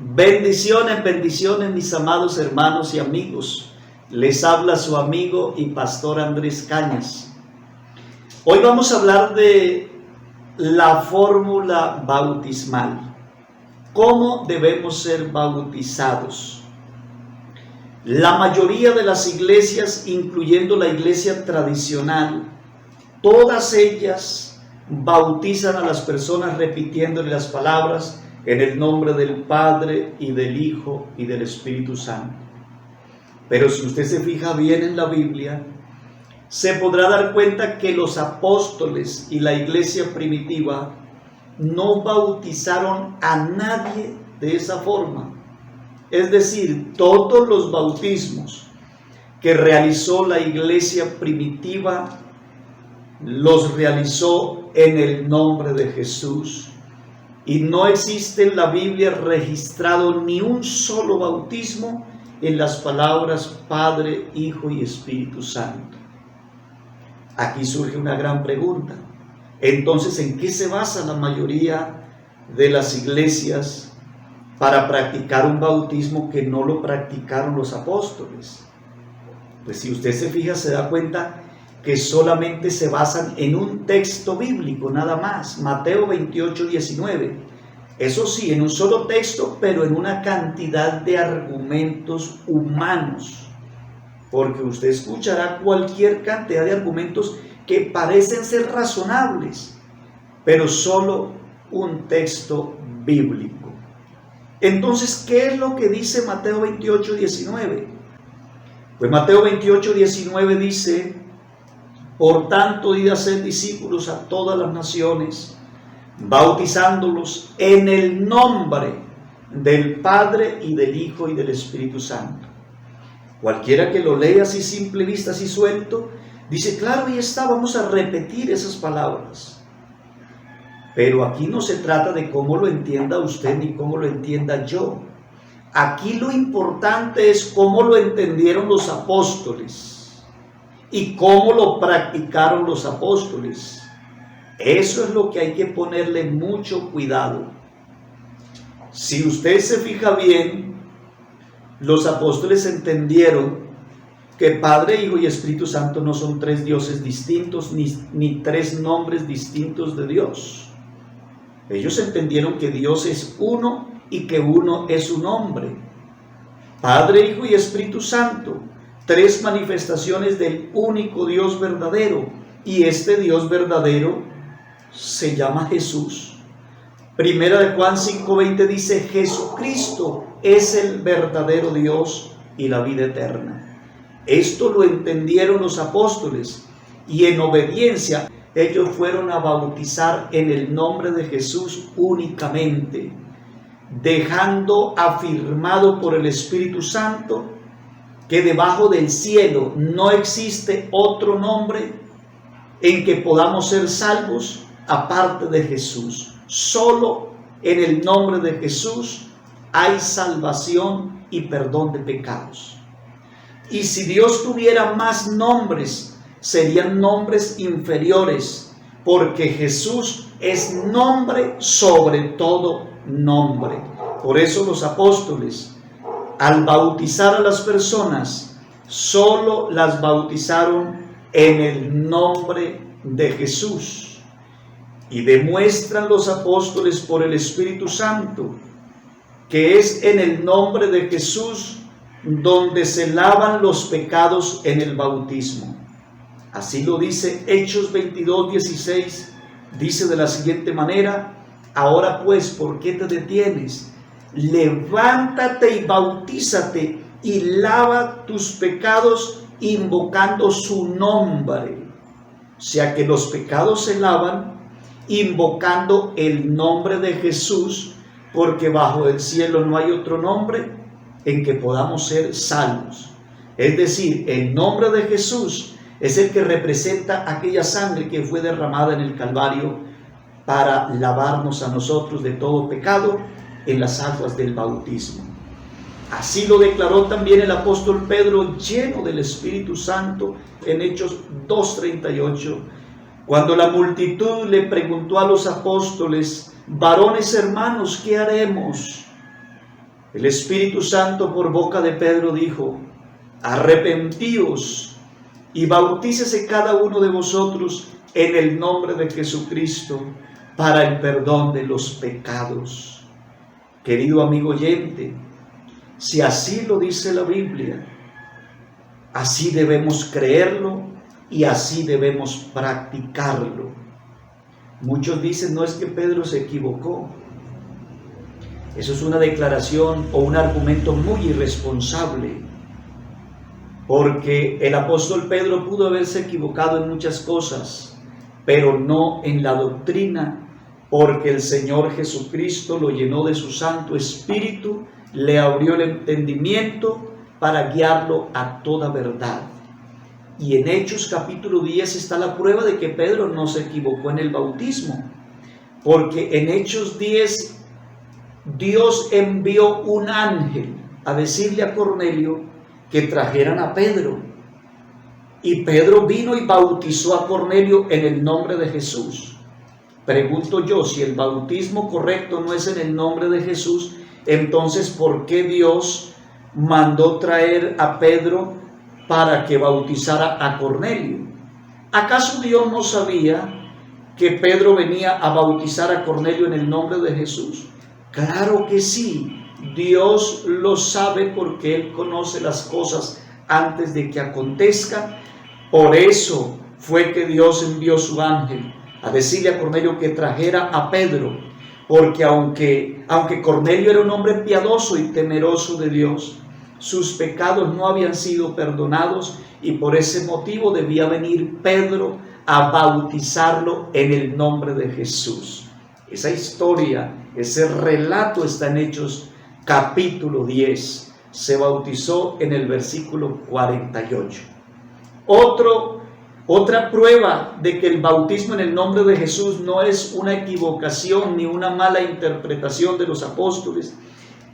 Bendiciones, bendiciones, mis amados hermanos y amigos. Les habla su amigo y pastor Andrés Cañas. Hoy vamos a hablar de la fórmula bautismal. ¿Cómo debemos ser bautizados? La mayoría de las iglesias, incluyendo la iglesia tradicional, todas ellas bautizan a las personas repitiéndole las palabras en el nombre del Padre y del Hijo y del Espíritu Santo. Pero si usted se fija bien en la Biblia, se podrá dar cuenta que los apóstoles y la iglesia primitiva no bautizaron a nadie de esa forma. Es decir, todos los bautismos que realizó la iglesia primitiva los realizó en el nombre de Jesús. Y no existe en la Biblia registrado ni un solo bautismo en las palabras Padre, Hijo y Espíritu Santo. Aquí surge una gran pregunta. Entonces, ¿en qué se basa la mayoría de las iglesias para practicar un bautismo que no lo practicaron los apóstoles? Pues si usted se fija, se da cuenta que solamente se basan en un texto bíblico, nada más, Mateo 28, 19. Eso sí, en un solo texto, pero en una cantidad de argumentos humanos, porque usted escuchará cualquier cantidad de argumentos que parecen ser razonables, pero solo un texto bíblico. Entonces, ¿qué es lo que dice Mateo 28, 19? Pues Mateo 28, 19 dice: por tanto, id a ser discípulos a todas las naciones, bautizándolos en el nombre del Padre y del Hijo y del Espíritu Santo. Cualquiera que lo lea así simple vista, así suelto, dice, claro, ahí está, vamos a repetir esas palabras. Pero aquí no se trata de cómo lo entienda usted ni cómo lo entienda yo. Aquí lo importante es cómo lo entendieron los apóstoles y cómo lo practicaron los apóstoles. Eso es lo que hay que ponerle mucho cuidado. Si usted se fija bien, los apóstoles entendieron que Padre, Hijo y Espíritu Santo no son tres dioses distintos ni tres nombres distintos de Dios. Ellos entendieron que Dios es uno y que uno es su nombre. Padre, Hijo y Espíritu Santo, tres manifestaciones del único Dios verdadero, y este Dios verdadero se llama Jesús. Primera de Juan 5:20 dice: Jesucristo es el verdadero Dios y la vida eterna. Esto lo entendieron los apóstoles, y en obediencia ellos fueron a bautizar en el nombre de Jesús únicamente, dejando afirmado por el Espíritu Santo que debajo del cielo no existe otro nombre en que podamos ser salvos aparte de Jesús. Solo en el nombre de Jesús hay salvación y perdón de pecados. Y si Dios tuviera más nombres, serían nombres inferiores, porque Jesús es nombre sobre todo nombre. Por eso los apóstoles, al bautizar a las personas, solo las bautizaron en el nombre de Jesús. Y demuestran los apóstoles por el Espíritu Santo que es en el nombre de Jesús donde se lavan los pecados en el bautismo. Así lo dice Hechos 22, 16. Dice de la siguiente manera: ahora pues, ¿por qué te detienes? Levántate y bautízate y lava tus pecados invocando su nombre. O sea que los pecados se lavan invocando el nombre de Jesús, porque bajo el cielo no hay otro nombre en que podamos ser salvos. Es decir, el nombre de Jesús es el que representa aquella sangre que fue derramada en el Calvario para lavarnos a nosotros de todo pecado en las aguas del bautismo. Así lo declaró también el apóstol Pedro, lleno del Espíritu Santo, en Hechos 2:38, cuando la multitud le preguntó a los apóstoles: varones hermanos, ¿qué haremos? El Espíritu Santo por boca de Pedro dijo: arrepentíos y bautícese cada uno de vosotros en el nombre de Jesucristo para el perdón de los pecados. Querido amigo oyente, si así lo dice la Biblia, así debemos creerlo y así debemos practicarlo. Muchos dicen: no es que Pedro se equivocó. Eso es una declaración o un argumento muy irresponsable, porque el apóstol Pedro pudo haberse equivocado en muchas cosas, pero no en la doctrina, porque el Señor Jesucristo lo llenó de su Santo Espíritu, le abrió el entendimiento para guiarlo a toda verdad. Y en Hechos capítulo 10 está la prueba de que Pedro no se equivocó en el bautismo, porque en Hechos 10 Dios envió un ángel a decirle a Cornelio que trajeran a Pedro, y Pedro vino y bautizó a Cornelio en el nombre de Jesús. Pregunto yo, si el bautismo correcto no es en el nombre de Jesús, entonces ¿por qué Dios mandó traer a Pedro para que bautizara a Cornelio? ¿Acaso Dios no sabía que Pedro venía a bautizar a Cornelio en el nombre de Jesús? Claro que sí, Dios lo sabe, porque Él conoce las cosas antes de que acontezcan. Por eso fue que Dios envió su ángel a decirle a Cornelio que trajera a Pedro, porque aunque Cornelio era un hombre piadoso y temeroso de Dios, sus pecados no habían sido perdonados, y por ese motivo debía venir Pedro a bautizarlo en el nombre de Jesús. Esa historia, ese relato está en Hechos capítulo 10. Se bautizó en el versículo 48. Otra prueba de que el bautismo en el nombre de Jesús no es una equivocación ni una mala interpretación de los apóstoles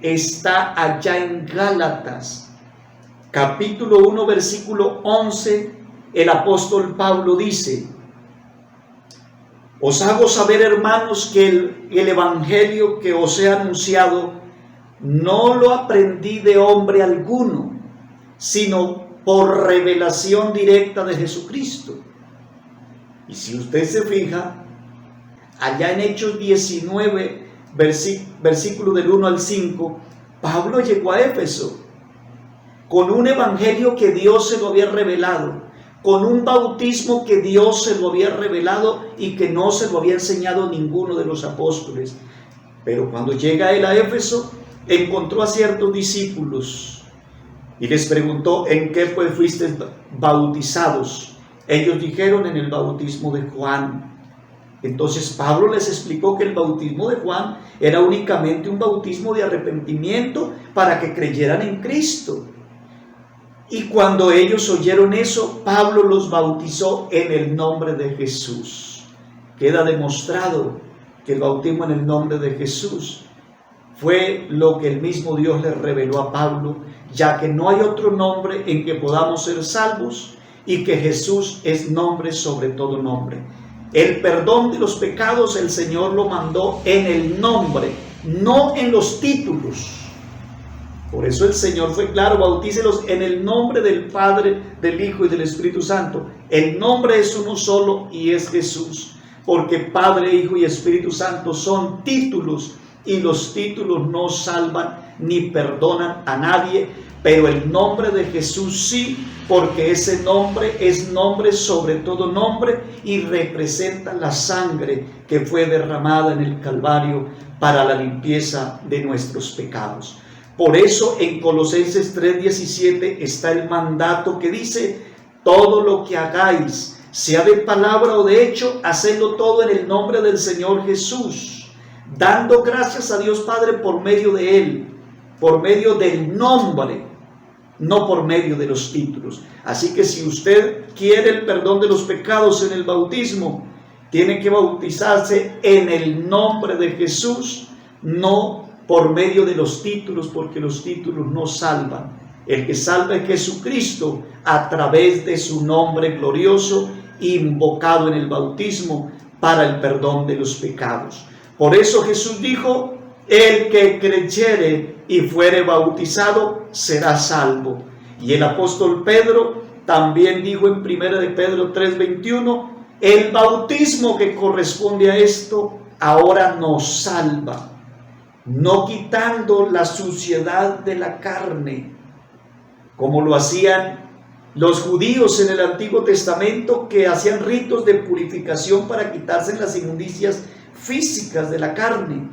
está allá en Gálatas capítulo 1 versículo 11. El apóstol Pablo dice: os hago saber, hermanos, que el evangelio que os he anunciado no lo aprendí de hombre alguno, sino por revelación directa de Jesucristo. Y si usted se fija, allá en Hechos 19, versículo del 1 al 5, Pablo llegó a Éfeso con un evangelio que Dios se lo había revelado, con un bautismo que Dios se lo había revelado y que no se lo había enseñado ninguno de los apóstoles. Pero cuando llega él a Éfeso, encontró a ciertos discípulos y les preguntó: ¿en qué pues fuisteis bautizados? Ellos dijeron: en el bautismo de Juan. Entonces Pablo les explicó que el bautismo de Juan era únicamente un bautismo de arrepentimiento para que creyeran en Cristo. Y cuando ellos oyeron eso, Pablo los bautizó en el nombre de Jesús. Queda demostrado que el bautismo en el nombre de Jesús fue lo que el mismo Dios le reveló a Pablo, ya que no hay otro nombre en que podamos ser salvos, y que Jesús es nombre sobre todo nombre. El perdón de los pecados el Señor lo mandó en el nombre, no en los títulos. Por eso el Señor fue claro: bautícelos en el nombre del Padre, del Hijo y del Espíritu Santo. El nombre es uno solo y es Jesús, porque Padre, Hijo y Espíritu Santo son títulos, y los títulos no salvan ni perdonan a nadie, pero el nombre de Jesús sí, porque ese nombre es nombre sobre todo nombre y representa la sangre que fue derramada en el Calvario para la limpieza de nuestros pecados. Por eso en Colosenses 3:17 está el mandato que dice: todo lo que hagáis, sea de palabra o de hecho, hacedlo todo en el nombre del Señor Jesús, dando gracias a Dios Padre por medio de Él, por medio del nombre, no por medio de los títulos. Así que si usted quiere el perdón de los pecados en el bautismo, tiene que bautizarse en el nombre de Jesús, no por medio de los títulos, porque los títulos no salvan. El que salva es Jesucristo a través de su nombre glorioso invocado en el bautismo para el perdón de los pecados. Por eso Jesús dijo: el que creyere y fuere bautizado será salvo. Y el apóstol Pedro también dijo en 1 de Pedro 3:21, el bautismo que corresponde a esto ahora nos salva, no quitando la suciedad de la carne, como lo hacían los judíos en el Antiguo Testamento, que hacían ritos de purificación para quitarse las inmundicias físicas de la carne.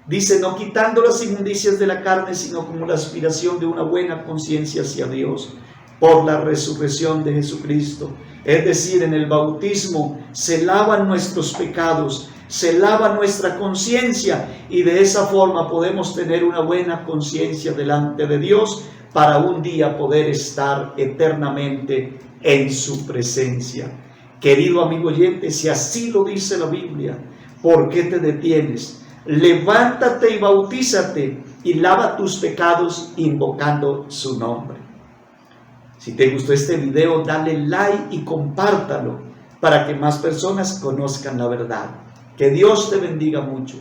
Dice, no quitando las inmundicias de la carne, sino como la aspiración de una buena conciencia hacia Dios por la resurrección de Jesucristo. Es decir, en el bautismo se lavan nuestros pecados, se lava nuestra conciencia, y de esa forma podemos tener una buena conciencia delante de Dios para un día poder estar eternamente en su presencia. Querido amigo oyente, si así lo dice la Biblia, ¿por qué te detienes? Levántate y bautízate y lava tus pecados invocando su nombre. Si te gustó este video, dale like y compártalo para que más personas conozcan la verdad. Que Dios te bendiga mucho.